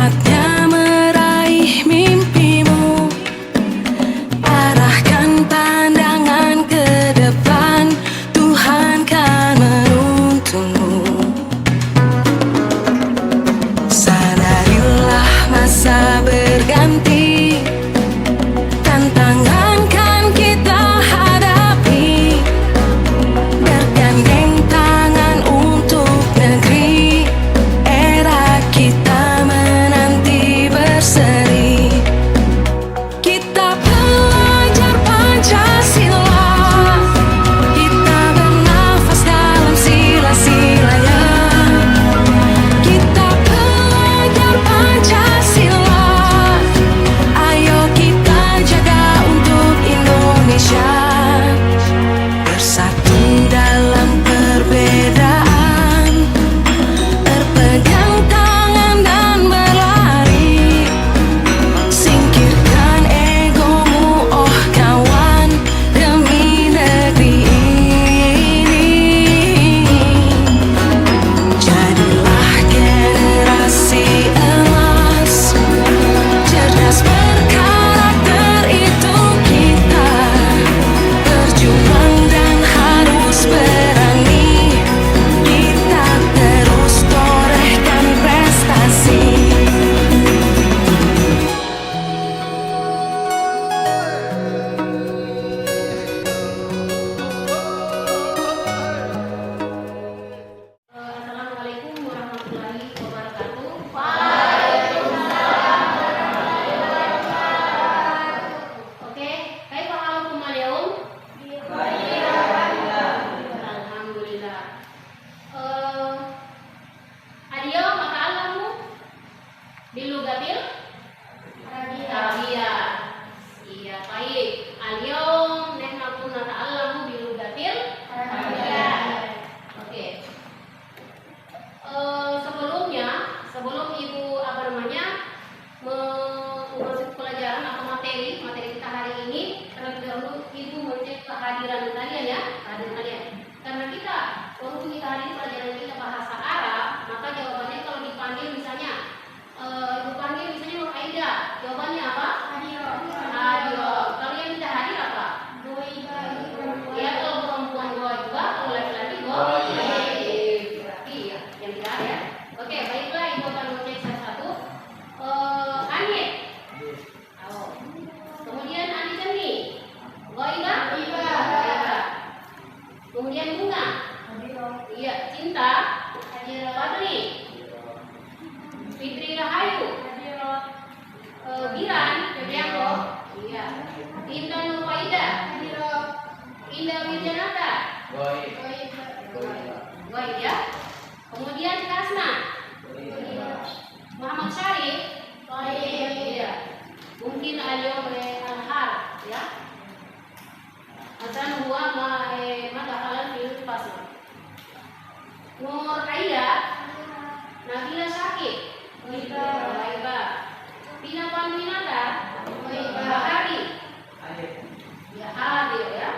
saatnya meraih mimpimu. Arahkan pandangan ke depan, Tuhan kan menuntunmu. Sadarilah masa berganti, tantangan kan kita hadapi. Bergandeng tangan untuk negeri, era kita menanti berseri. Kita pelajar Pancasila, kita bernafas dalam sila-silanya. Kita pelajar Pancasila, ayo kita jaga untuk Indonesia. Bersatu dalam perbedaan, berpegang tangan dan berlari. Singkirkan egomu, oh kawan, demi negeri ini. Jadilah generasi emas, cerdas berkarakter itu kita. Berjuang dan harus berani, kita terus torehkan prestasi. Assalamualaikum warahmatullahi wabarakatuh. Oke, kaifa halukum al-yaum? Alhamdulillah. Al-yaum nata'allamu bilugatil Arabiyah. Iya, baik. Al-yaum nahnu nata'allamu bilugatil Arabiyah. Oke. Sebelum ibu masuk pelajaran atau materi kita hari ini, terlebih dahulu ibu mengecek kehadiran kalian ya, karena kita waktu kita hari ini pelajaran kita bahasa Arab, maka jawabannya kalau dipanggil misalnya ibu panggil misalnya Nur Aida, jawabannya apa? Hadir. Kalau yang tidak hadir apa? Ya, kalau perempuan goiba, kalau laki-laki goib. Berarti ya yang tidak ada ya. Oke, baiklah, ibu akan mengecek satu-satu. Anit. Kemudian Anitani. Goiba. Kemudian Bunga. Iya, Cinta. Fadli. Fitri Rahayu. Biran. Febrianto. Iya. Indah Nurfaida. Indah Wirjanata. Goib ya. Kemudian Kasna. Muhammad Syarif. Iya. Mungkin al-yawm al-hal ya. Asan huwa ma dakhala fil fasl. Nur Aida. Nabila Syakib. Waiba. Tina Panwinata. Bahari. Ya, hadir ya.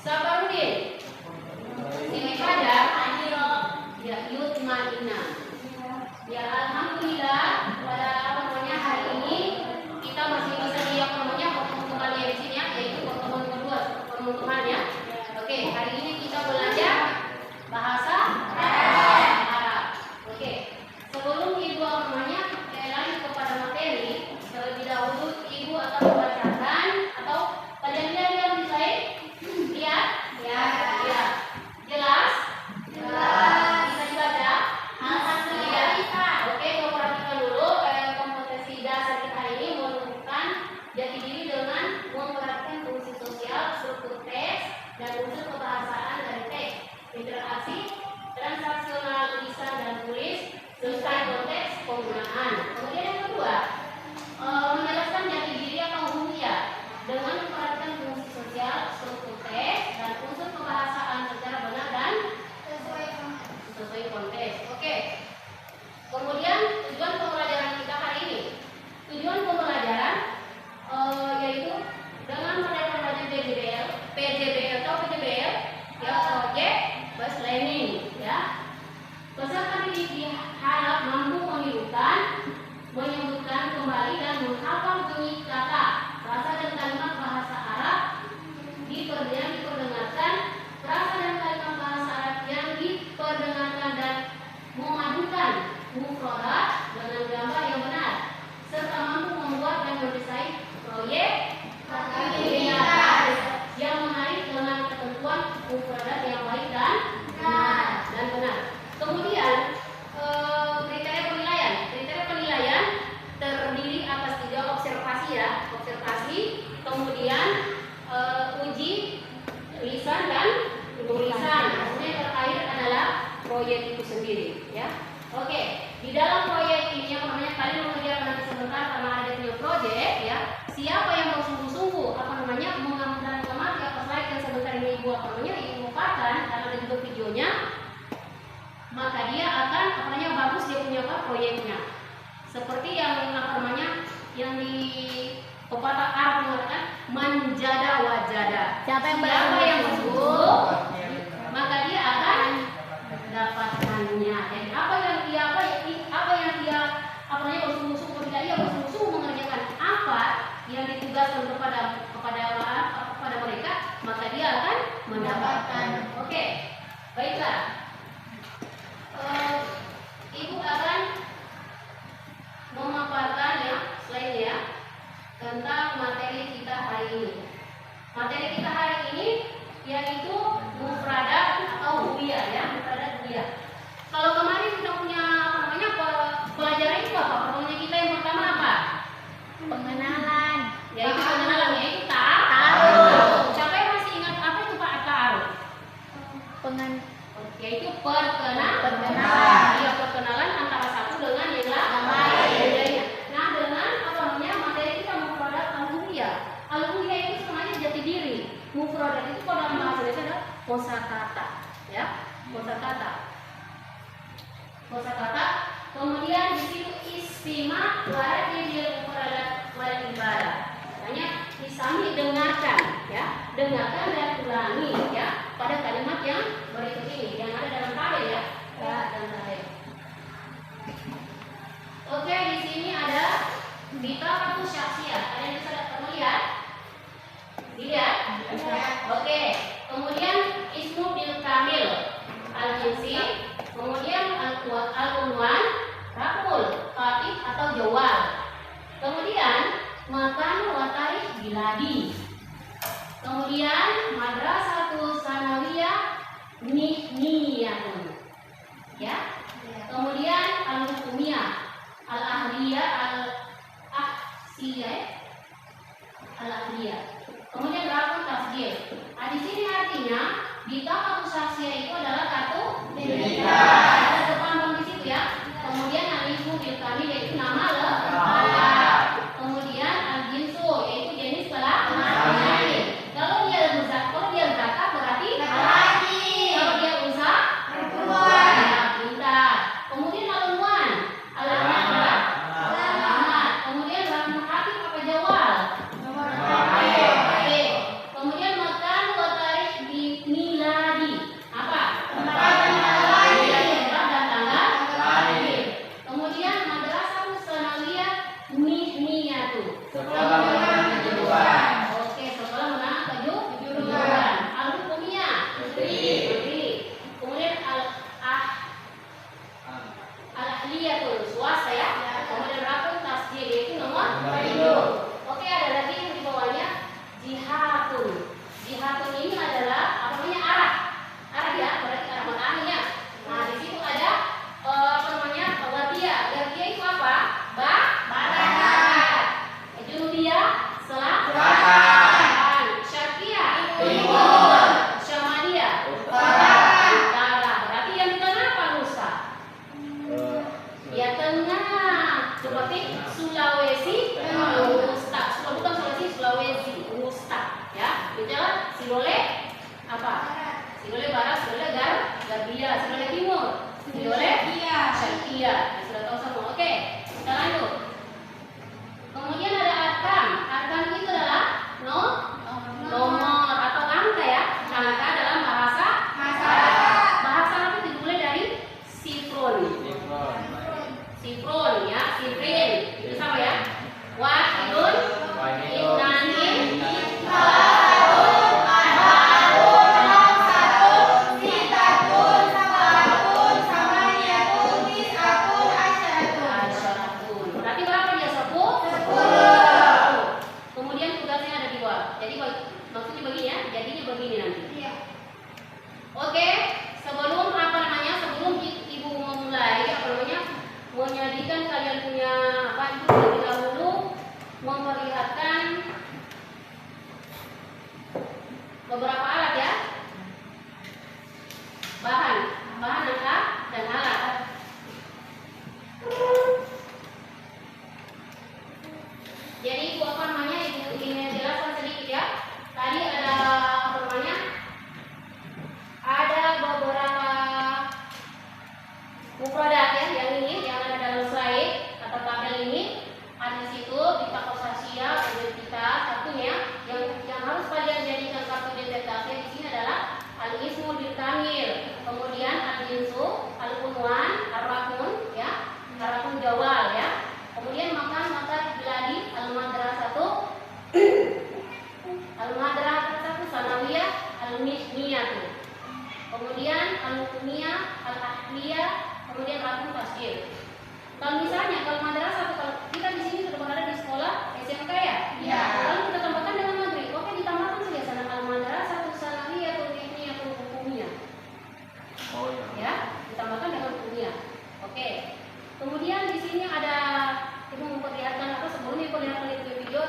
Sabarudin. Siti Fadar. Ya, Yutmaina. Ya, alhamdulillah pada hari ini kita masih bisa lihat pertemuan kalian di sini ya, yaitu pertemuan kedua teman-teman ya. Oke, hari ini kita belajar bahasa Arab. Oke, sebelum ibu lanjut kepada materi, terlebih dahulu ibu akan membacakan atau kalian lihat di slide? Lihat? Ya. Jelas? Bisa dibaca? Alhamdulillah. Oke, mau perhatikan dulu kompetensi dasar kita hari ini menunjukkan jati diri dengan memperhatikan fungsi sosial, struktur teks, dan unsur kebahasaan dari teks, interaksi, transaksional lisan dan tulis, serta konteks penggunaan. Kemudian yang kedua, menjelaskan jati diri atau huwiyah dengan memperhatikan fungsi sosial, struktur teks, dan unsur kebahasaan secara benar dan sesuai konteks. Oke. Kemudian tujuan pembelajaran kita hari ini. Tujuan pembelajaran yaitu dengan menerapkan PJBL atau PJBL ya, Project Based Learning ya. Peserta didik diharap mampu menghidupkan proyek itu sendiri, ya. Oke, di dalam proyek ini apa namanya kalian mengerjakan nanti sebentar karena ada punya proyek, ya. Siapa yang mau sungguh-sungguh apa namanya mengamati apa slide yang sebentar ini ibu apa namanya ibu lupakan karena ada juga videonya, maka dia akan apa namanya bagus dia punya apa proyeknya. Seperti yang apa namanya yang di pepatah Arab mengatakan manjada wajada. Siapa yang sungguh maka dia akan mendapatkannya. Jadi apa yang dia apa namanya bersungguh-sungguh tidak dia bersungguh-sungguh mengerjakan apa yang ditugaskan kepada mereka, maka dia akan mendapatkan. Oke, baiklah. Ibu akan memaparkan ya slide ya tentang materi kita hari ini. Materi kita hari ini yaitu mufradat atau huwiyah ya, mufradat huwiyah. Kalau kemarin kita punya apa namanya pelajaran itu apa? Pertemuan kita yang pertama apa? Pengenalan. Yaitu pengenalan yaitu ta'aruf. Siapa yang masih ingat apa itu Pak ta'aruf? Yaitu perkenalan. Iya, perkenalan antara satu dengan yang lain. Nah, dengan apa namanya materi kita mufradat al-huwiyah. Al-huwiyah itu sebenarnya jati diri. Mufradat itu kalau dalam bahasa Indonesia adalah kosakata, ya. Kosakata. Kemudian di situ istima waradnya dia mufradat wal ibadah. Hanya disami dengarkan, ya. Dengarkan dan ulangi, ya. Pada kalimat yang berikut ini yang ada dalam tabel ya. Dalam tabel. Oke, di sini ada bitaqatu syakhsiyah. Kalian bisa melihat? Lihat? Oke. Kemudian ismu bil kamil al-jinsi, kemudian al-unwan, raqmul, fatih atau jawab. Kemudian makan wa tarikh biladi. Kemudian madrasatu sanawiyah niyatun. Ya. Kemudian al-hukumiyah, al-ahliyah, al-ahliyah. Kemudian rakun tasjil. Nah, di sini artinya bitaqatu syakhsiyah itu adalah kartu identitas. Ada terpampang di situ ya. Kemudian al-ismu bil kamil yaitu nama lengkap. Kemudian al-jinsu yaitu jenis kelamin. Kalau dia zakat berarti laki. Kalau dia unsa perempuan. Ya, pintar. Kemudian al-unwan, alamat. Kemudian rakun hati apa jawal? Kemudian makan wa tarikh miladi. Apa? Tempat lahir dan tanggal lahir. Kemudian madrasah sanawiyah niyatu. Sekolah menengah kejuruan. Oke, sekolah menengah kejuruan. Al-hukumiyah negeri. Kemudian al-ahliyatul swasta ya. Kemudian rakun tasjil yaitu nomor 7. Oke, ada lagi yang di bawahnya jihatun. Jihatun ini adalah apa namanya arah ya, berarti arah matanya. Nah, di situ ada apa namanya watia. Watia itu apa? Barat. Junubiyah selatan. Syarqiyah timur. Syamaliyah utara. Berarti yang di tengah apa Nusa? Ya tengah. Seperti Sulawesi Usta. Bukan Sulawesi Usta. Ya, bicara Silole apa? Silole Barat, Silole Garbia, Silole Timur, Silole Syarqiyah. Sudah tahu semua. Oke, kita lanjut. Kemudian ada arkan. Arkan itu adalah nomor atau angka ya. Angka dalam bahasa Arab itu dimulai dari sifron ya, sifrin. Itu sama ya. Wahidun, itnanin, berarti berapa dia? 10. Kemudian tugasnya ada 2. Jadi maksudnya begini ya, jadinya begini nanti. Oke, sebelum ibu memulai menyajikan kalian punya apa itu terlebih dahulu Kemudian maka geladi al-madrasatu sanawiyah al-misniyatu. Kemudian al-hukumiyah al-ahliyah, kemudian al tasjil. Kalau misalnya kalau madrasah, kalau kita di sini sudah berada di sekolah SMK ya? Iya. Lalu kita tambahkan dengan maghrib, oke ditambahkan saja sana al-madrasah sanawiyah al-misniyah al-hukumiyah. Oh iya. Ya, ditambahkan dengan hukumiyah. Oke. Kemudian di sini ada ibu memperlihatkan apa, sebelum ibu lihat video,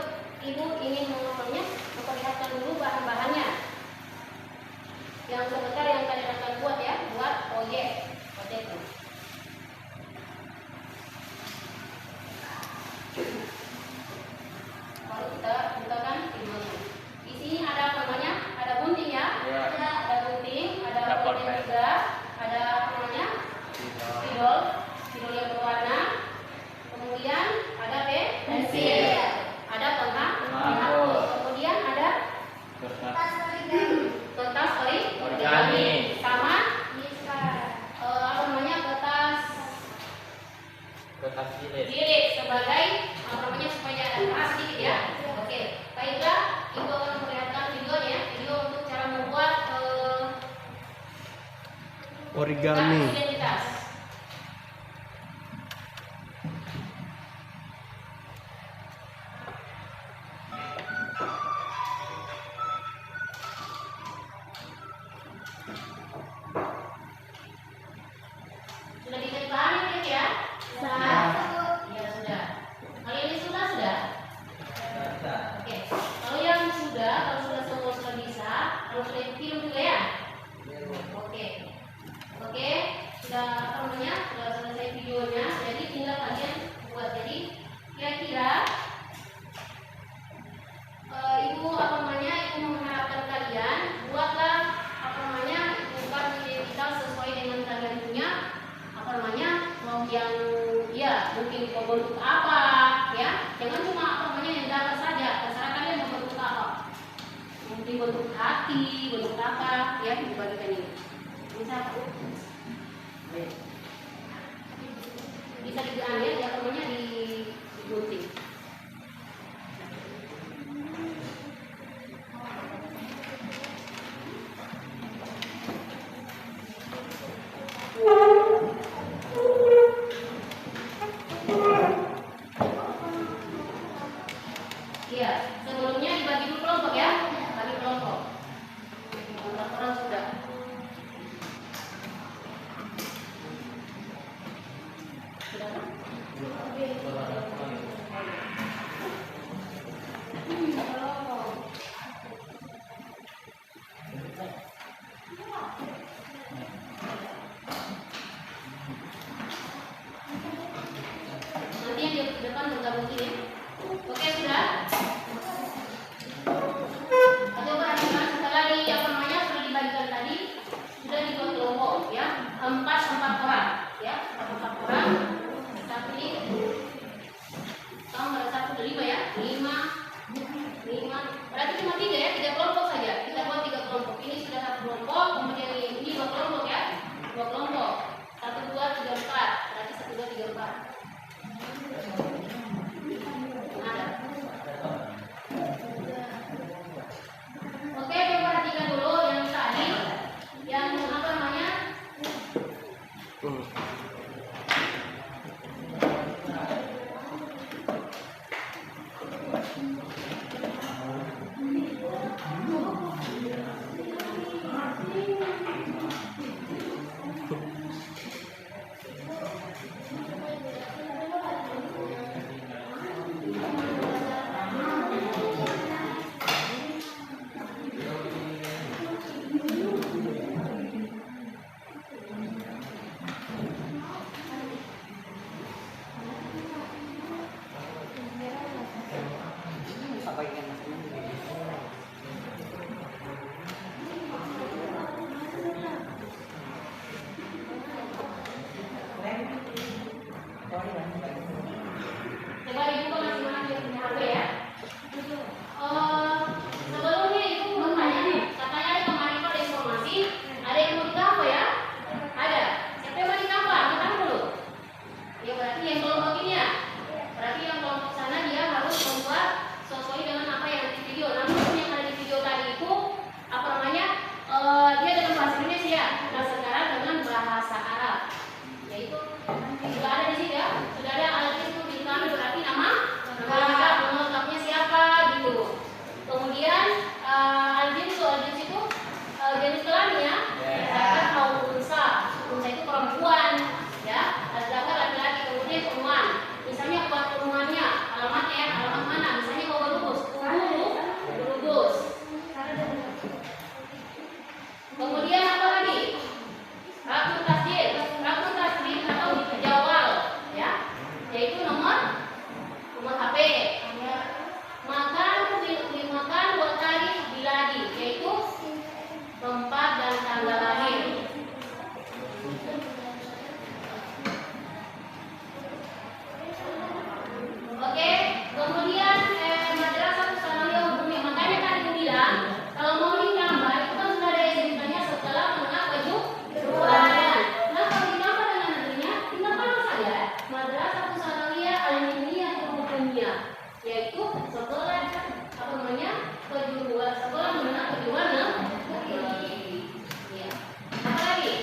ibu ingin memperlihatkan dulu bahan-bahannya. Yang sebentar yang kalian akan buat ya, buat proyek itu. Lalu kita bukakan videonya. Di sini ada apa namanya? Ada gunting ya? Ya. Ada gunting, ada Ada pulpen pulpen. juga, ada apa namanya? Spidol yang berwarna. Kemudian ada pensil, ada penghapus. Kemudian ada kertas origami sama apa namanya, kertas jilid sebagai apa namanya, supaya ada keras sedikit ya. Oke, baiklah, ibu akan memperlihatkan video untuk cara membuat origami. identitas. Sudah dikasih bahan ya? Sudah. Iya sudah. Kalau ini sudah? Oke. Kalau yang sudah, kalau semua sudah bisa, kalau sudah film juga ya? Oke. Sudah apa namanya? Sudah selesai videonya. Jadi tinggal kalian buat. Jadi kira-kira ibu apa namanya? Ibu mengharapkan kalian buatlah apa namanya? Buat identitas sesuai dengan kalian punya apa namanya, yang ya mungkin bentuk apa ya, jangan cuma apa namanya yang dapat saja, terserah kalian mau bentuk apa, mungkin bentuk hati, bentuk apa ya, dibagikan ini bisa diganti ya, apa namanya digunting. Iya, sebelumnya dibagi dulu kelompok ya, bagi kelompok. Orang sudah. Sudah kan? Nanti yang di depan bergabung ini. Oke sudah. nomor HP. Makan dua tarikh miladi, yaitu tempat dan tanggal lahir. Oke, kemudian madrasah tsanawiyah umumiyah. Makanya tadi aku bilang kalau mau ditambah itu kan sudah ada SMK-nya setelah menengah kejuruan. Nah kalau ditambah dengan negerinya tinggal tambah saja madrasah tsanawiyah al-umumiyah umumiyah, yaitu setelah kejuruan, setelah menengah kejuruan negeri. Ya. Apa lagi?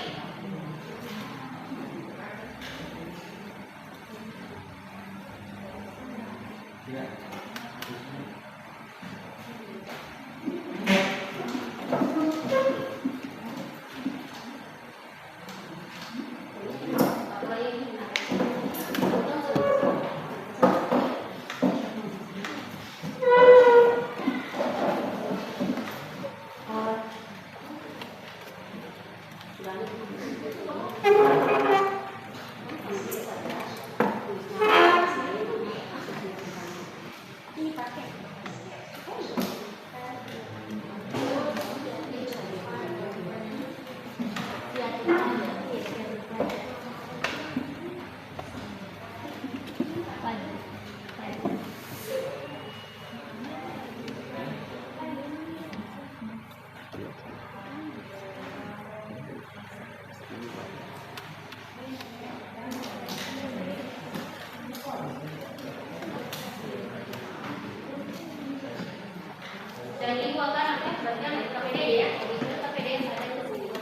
Dan ibu akan bagian dari KPD ya, jadi KPD yang ada di sini.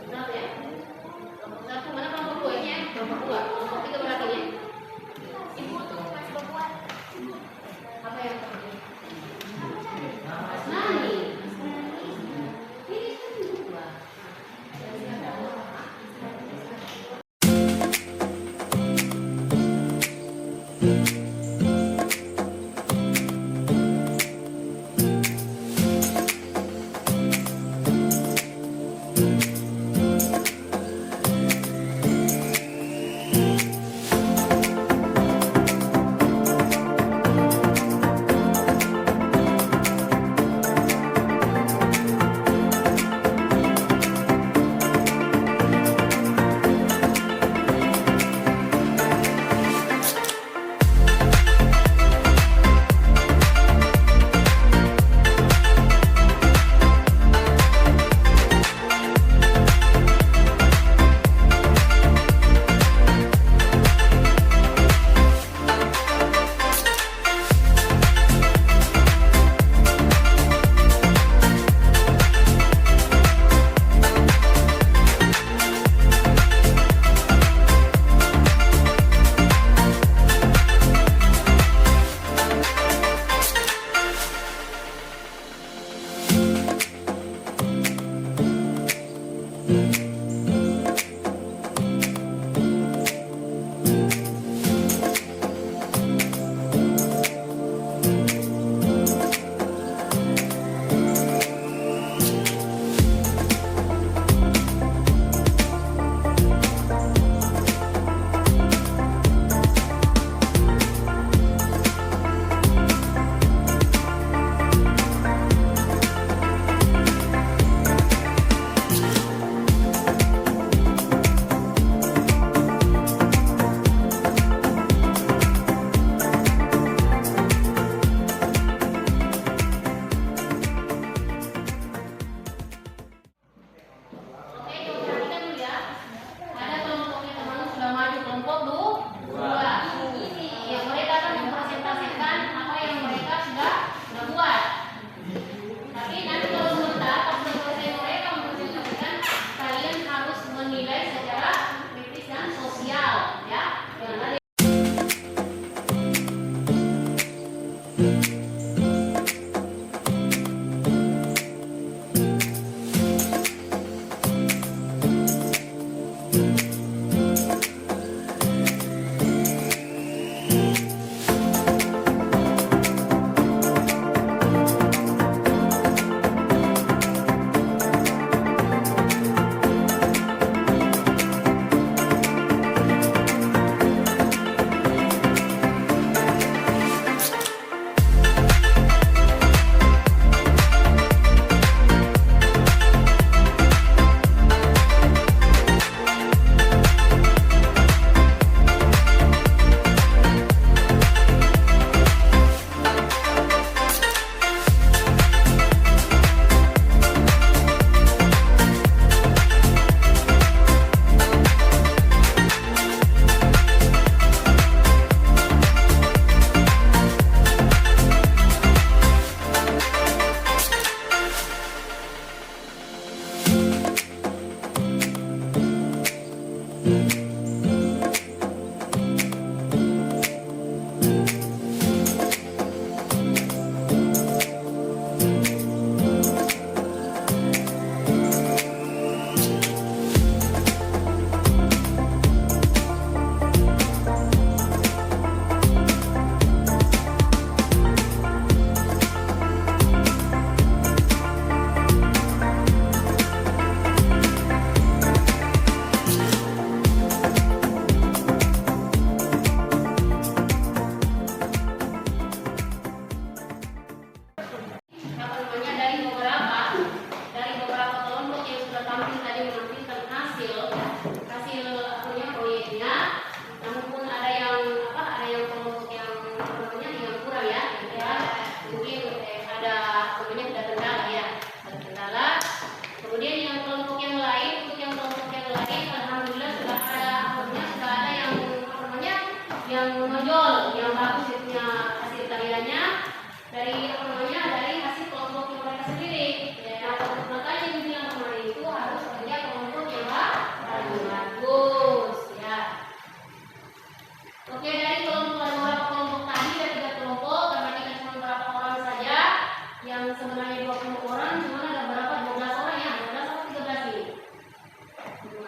Berapa ya? Satu mana kelompok dua ini ya? Kelompok dua, kelompok tiga berapa ya? Ibu tuh masih berbuat. Apa yang terjadi? Asmani. Ini kan dua.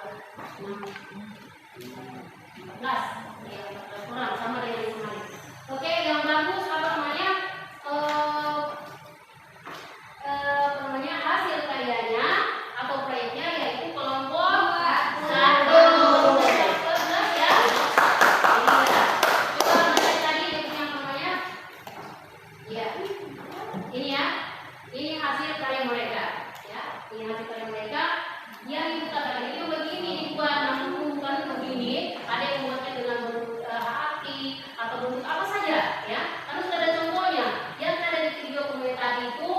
14 ya, 14 kurang sama dengan yang kemarin. Oke, yang bagus apa namanya? Hasil karyanya atau proyeknya yaitu kelompok 1. Jelas ya? Iya. Coba lihat tadi yang namanya. Ya. Ini ya. Ini hasil karya mereka. Ya, ini hasil karya mereka. Yang ibu katakan itu begini dibuat, namun bukan begini. Ada yang membuatnya dengan bentuk hati atau bentuk apa saja, ya. Harus ada contohnya. Yang ada di video kemudian tadi itu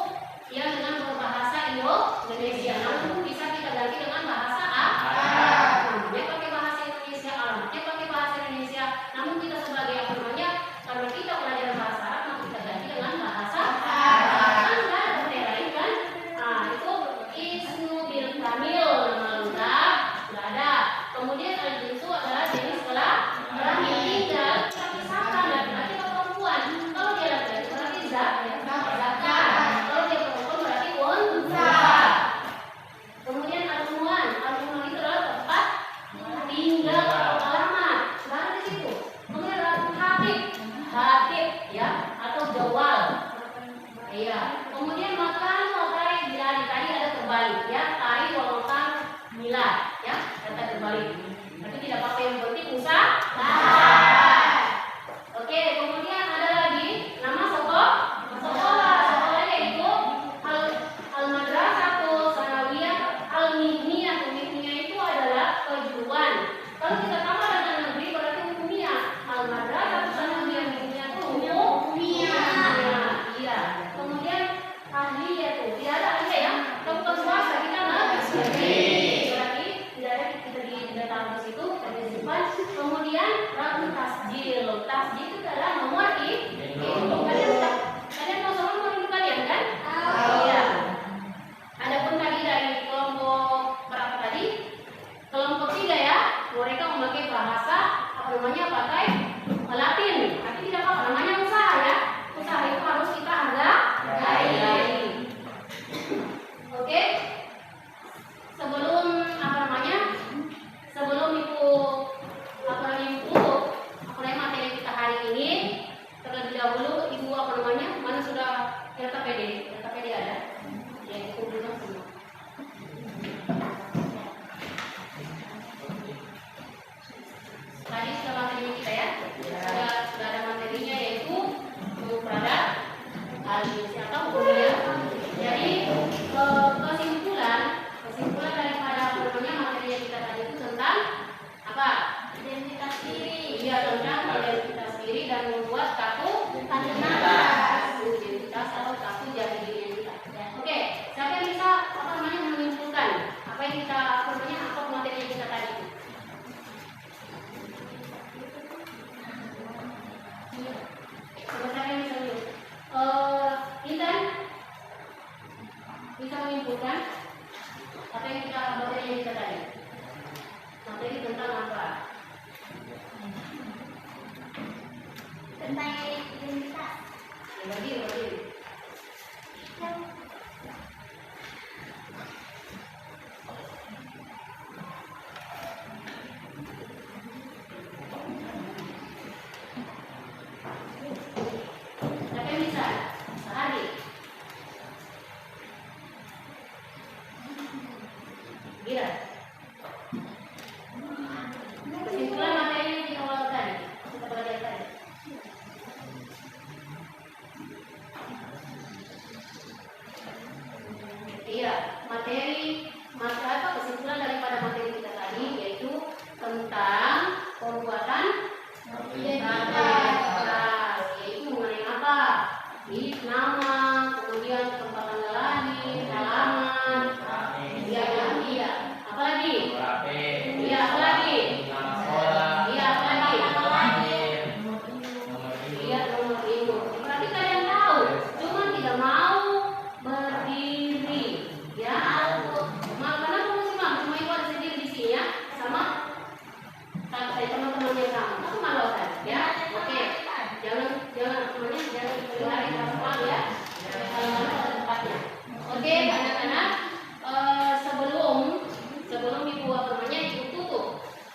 yang dengan berbahasa Indonesia, namun bisa kita ganti dengan bahasa Arab. Namanya pakai bahasa Indonesia, alamatnya pakai bahasa Indonesia. Namun kita sebagai apa namanya, karena kita pelajaran bahasa Arab, maka kita ganti dengan bahasa Arab. Kan nggak ada beda lain kan? Nah itu ismu bil kamil, nama lengkap sudah ada. Kemudian al-jinsu adalah jenis kelamin, tinggal kita pisahkan laki-laki atau perempuan. Kalau dia laki-laki berarti zakar. Kalau dia perempuan berarti unsa. Kemudian al-unwan itu adalah tempat tinggal atau alamat. Sudah ada di situ. Kemudian hatib ya, atau jawal. Iya. Kemudian makan tari tadi ada terbalik ya, tari walaupun milad ya, kata terbalik. Tapi tidak apa-apa, yang penting usaha. Oke, kemudian ada lagi nama sekolah. Sekolahnya itu al-madrasah atau sanawiyah al-mihniyah. Mihniyah itu adalah kejuruan. Kalau kita tambah dengan negeri berarti hukumiyah. Al-madrasah atau sanawiyah mihniyah itu hukumiyah. Iya. Kemudian ahliyah itu tidak ada aja ya. Kalau bukan swasta kita negeri. Berarti tidak ada, kita tidak tahu di situ, kita simpan. Kemudian rakam tasjil. Tasjil itu adalah nomor kalian mau sama nomor itu kalian kan? Iya. Adapun tadi dari kelompok berapa tadi? Kelompok 3 ya. Mereka memakai bahasa apa namanya, pakai Latin. Tapi tidak apa namanya usaha ya. Usaha itu harus kita hargai. Oke. Sebelum apa namanya? Sebelum itu materi kita hari ini, terlebih dahulu ibu apa namanya, mana sudah RKPD ada, ya itu belum semua. Tadi sudah materi kita ya.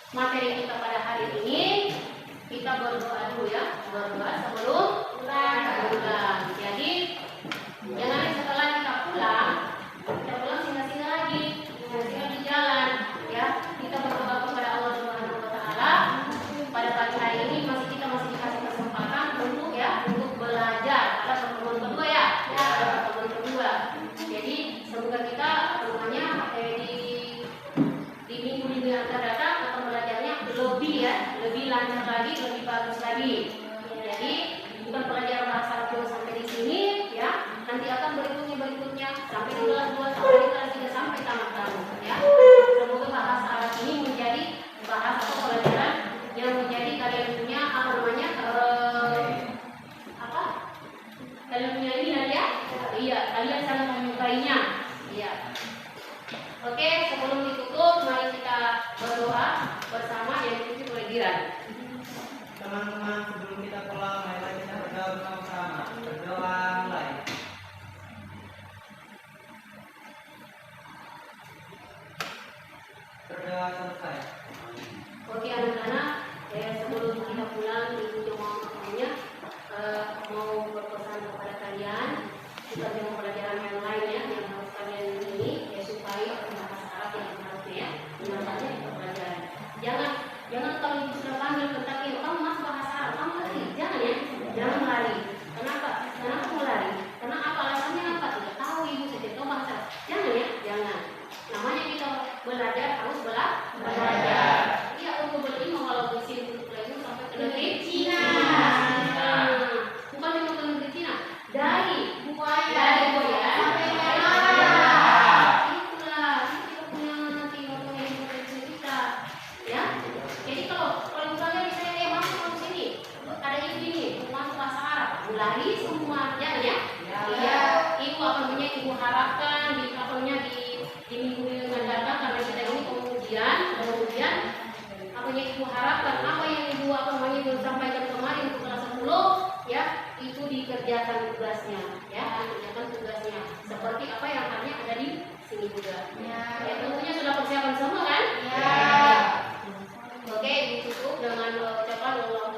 materi kita pada hari ini, kita berdoa dulu ya, berdoa sebelum pulang. Jadi jangan setelah kita pulang singgah-singgah lagi, singgah-singgah di jalan ya. Kita berdoa kepada Allah Subhanahu wa taala. Pada pagi hari ini kita masih dikasih kesempatan untuk untuk belajar. Ada pertemuan kedua ya. Ada pertemuan kedua. Jadi semoga kita di minggu-minggu yang akan datang akan belajarnya lebih lancar lagi, lebih bagus lagi. Jadi bukan pelajaran bahasa Arab sampai di sini ya. Nanti akan berikutnya sampai di kelas 2, sampai di kelas 3 sampai tamat ya. Semoga bahasa Arab ini menjadi bahasa atau pelajaran yang menjadi kalian punya kalian punya ini ya. Iya, kalian sangat menyukainya. Iya. Oke, sebelum ditutup mari kita berdoa bersama yang dipimpin oleh Diran. Teman-teman, sebelum kita pulang, mari kita berdoa bersama-sama. Berdoa mulai. Berdoa selesai. Oke anak-anak, sebelum kita pulang, ibu cuma mau berpesan kepada kalian, kita jangan pelajaran yang lain ya, yang harus kalian ini ya supaya bahasa Arab yang harusnya ya, dengan saja kita pelajaran. Jangan kalau ibu sudah panggil tetapi kamu masuk bahasa Arab, kamu lari, jangan ya, jangan lari. Kenapa mau lari? Karena apa alasannya apa? Tidak tahu ibu saja tahu bahasa Arab. Jangan ya, jangan. Namanya kita belajar harus belajar. Iya untuk berilmu kalau di sini untuk belajar sampai ke negeri Cina. Bukan cuma ke negeri Cina, dari Buaya sampai Itulah kita punya nanti waktu yang kita ya. Jadi kalau misalnya saya masuk sini ada ibu ini masuk bahasa Arab, lari semua jangan ya. Iya, ibu ibu harapkan di minggu-minggu yang datang karena kita ini kemudian ibu harapkan apa yang ibu sampaikan kemarin untuk kelas 10 ya, itu dikerjakan tugasnya ya, seperti apa yang hanya ada di sini juga ya. Tentunya sudah persiapan semua kan ya. Oke, ditutup dengan ucapan Allah